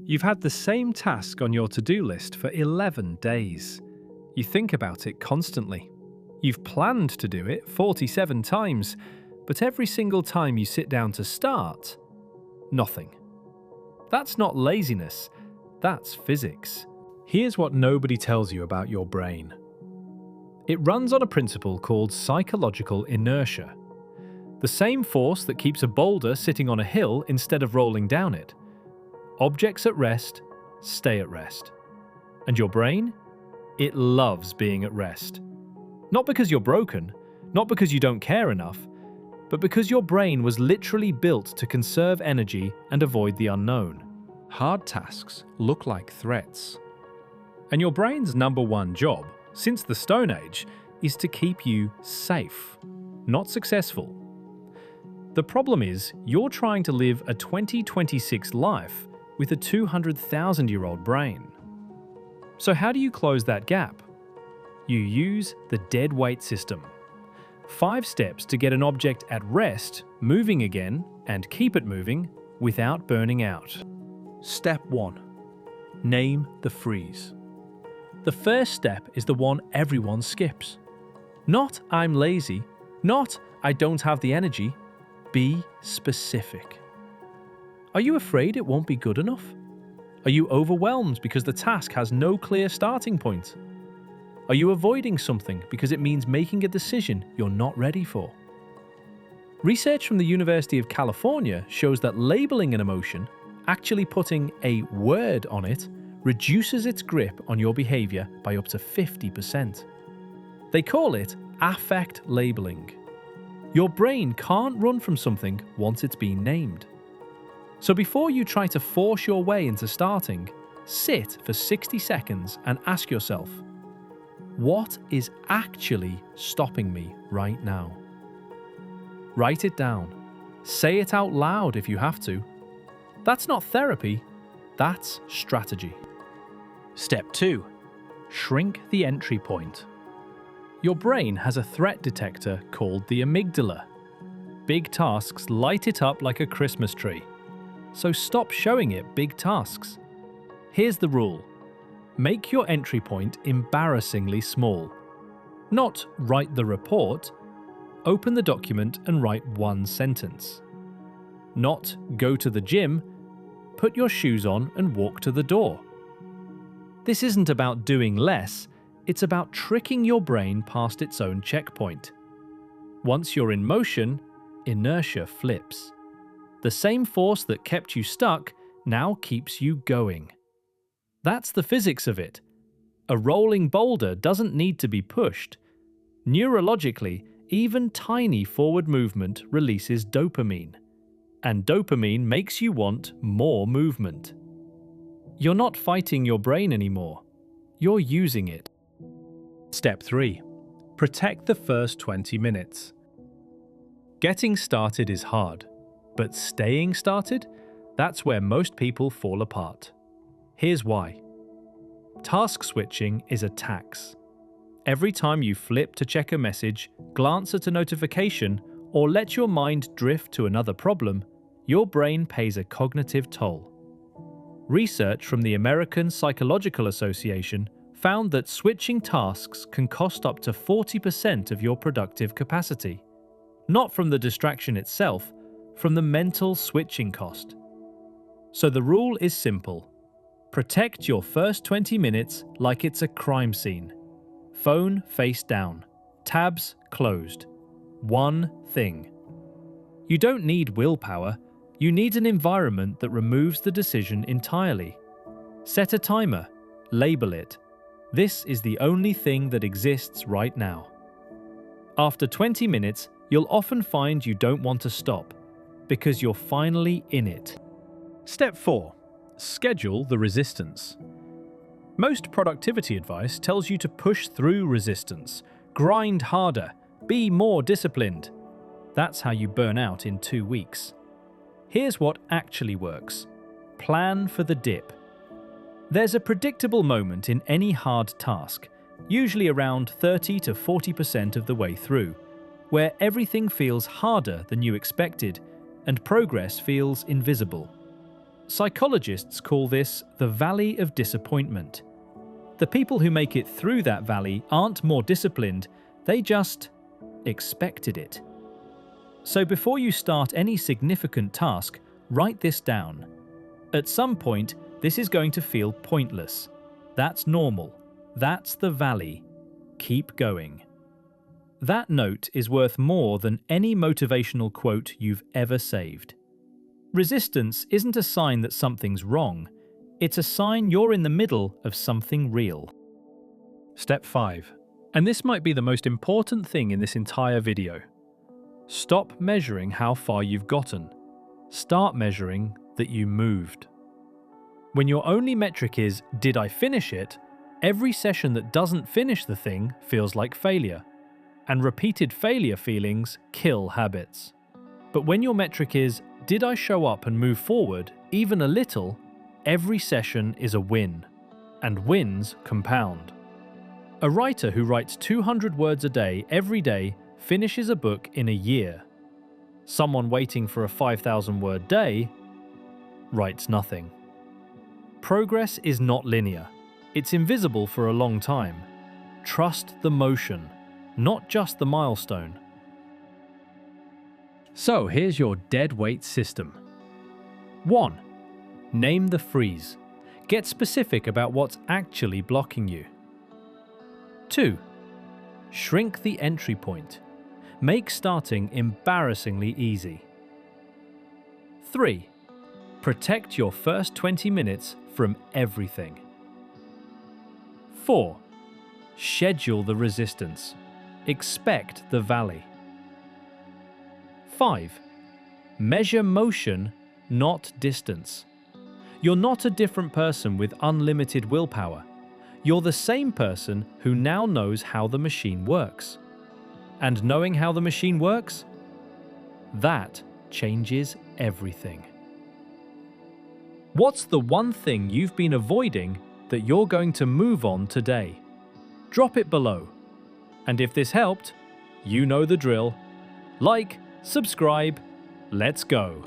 You've had the same task on your to-do list for 11 days. You think about it constantly. You've planned to do it 47 times, but every single time you sit down to start, nothing. That's not laziness, that's physics. Here's what nobody tells you about your brain. It runs on a principle called psychological inertia. The same force that keeps a boulder sitting on a hill instead of rolling down it. Objects at rest stay at rest. And your brain? It loves being at rest. Not because you're broken, not because you don't care enough, but because your brain was literally built to conserve energy and avoid the unknown. Hard tasks look like threats. And your brain's number one job, since the Stone Age, is to keep you safe, not successful. The problem is, you're trying to live a 2026 life with a 200,000-year-old brain. So how do you close that gap? You use the dead weight system. 5 steps to get an object at rest, moving again, and keep it moving without burning out. Step 1. Name the freeze. The first step is the one everyone skips. Not "I'm lazy", not "I don't have the energy". Be specific. Are you afraid it won't be good enough? Are you overwhelmed because the task has no clear starting point? Are you avoiding something because it means making a decision you're not ready for? Research from the University of California shows that labeling an emotion, actually putting a word on it, reduces its grip on your behavior by up to 50%. They call it affect labeling. Your brain can't run from something once it's been named. So before you try to force your way into starting, sit for 60 seconds and ask yourself, what is actually stopping me right now? Write it down. Say it out loud if you have to. That's not therapy, that's strategy. Step 2. Shrink the entry point. Your brain has a threat detector called the amygdala. Big tasks light it up like a Christmas tree. So stop showing it big tasks. Here's the rule. Make your entry point embarrassingly small. Not write the report. Open the document and write 1 sentence. Not go to the gym. Put your shoes on and walk to the door. This isn't about doing less, it's about tricking your brain past its own checkpoint. Once you're in motion, inertia flips. The same force that kept you stuck now keeps you going. That's the physics of it. A rolling boulder doesn't need to be pushed. Neurologically, even tiny forward movement releases dopamine. And dopamine makes you want more movement. You're not fighting your brain anymore. You're using it. Step 3. Protect the first 20 minutes. Getting started is hard. But staying started? That's where most people fall apart. Here's why. Task switching is a tax. Every time you flip to check a message, glance at a notification, or let your mind drift to another problem, your brain pays a cognitive toll. Research from the American Psychological Association found that switching tasks can cost up to 40% of your productive capacity. Not from the distraction itself, from the mental switching cost. So the rule is simple. Protect your first 20 minutes like it's a crime scene. Phone face down. Tabs closed. One thing. You don't need willpower. You need an environment that removes the decision entirely. Set a timer. Label it. This is the only thing that exists right now. After 20 minutes, you'll often find you don't want to stop, because you're finally in it. Step 4. Schedule the resistance. Most productivity advice tells you to push through resistance, grind harder, be more disciplined. That's how you burn out in 2 weeks. Here's what actually works. Plan for the dip. There's a predictable moment in any hard task, usually around 30 to 40% of the way through, where everything feels harder than you expected and progress feels invisible. Psychologists call this the valley of disappointment. The people who make it through that valley aren't more disciplined, they just expected it. So before you start any significant task, write this down. At some point, this is going to feel pointless. That's normal. That's the valley. Keep going. That note is worth more than any motivational quote you've ever saved. Resistance isn't a sign that something's wrong. It's a sign you're in the middle of something real. Step 5. And this might be the most important thing in this entire video. Stop measuring how far you've gotten. Start measuring that you moved. When your only metric is, did I finish it? Every session that doesn't finish the thing feels like failure. And repeated failure feelings kill habits. But when your metric is, did I show up and move forward, even a little, every session is a win. And wins compound. A writer who writes 200 words a day every day finishes a book in a year. Someone waiting for a 5,000-word day writes nothing. Progress is not linear. It's invisible for a long time. Trust the motion, not just the milestone. So here's your dead weight system. 1. Name the freeze. Get specific about what's actually blocking you. 2. Shrink the entry point. Make starting embarrassingly easy. 3. Protect your first 20 minutes from everything. 4. Schedule the resistance. Expect the valley. 5. Measure motion, not distance. You're not a different person with unlimited willpower. You're the same person who now knows how the machine works. And knowing how the machine works? That changes everything. What's the one thing you've been avoiding that you're going to move on today? Drop it below. And if this helped, you know the drill. Like, subscribe, let's go.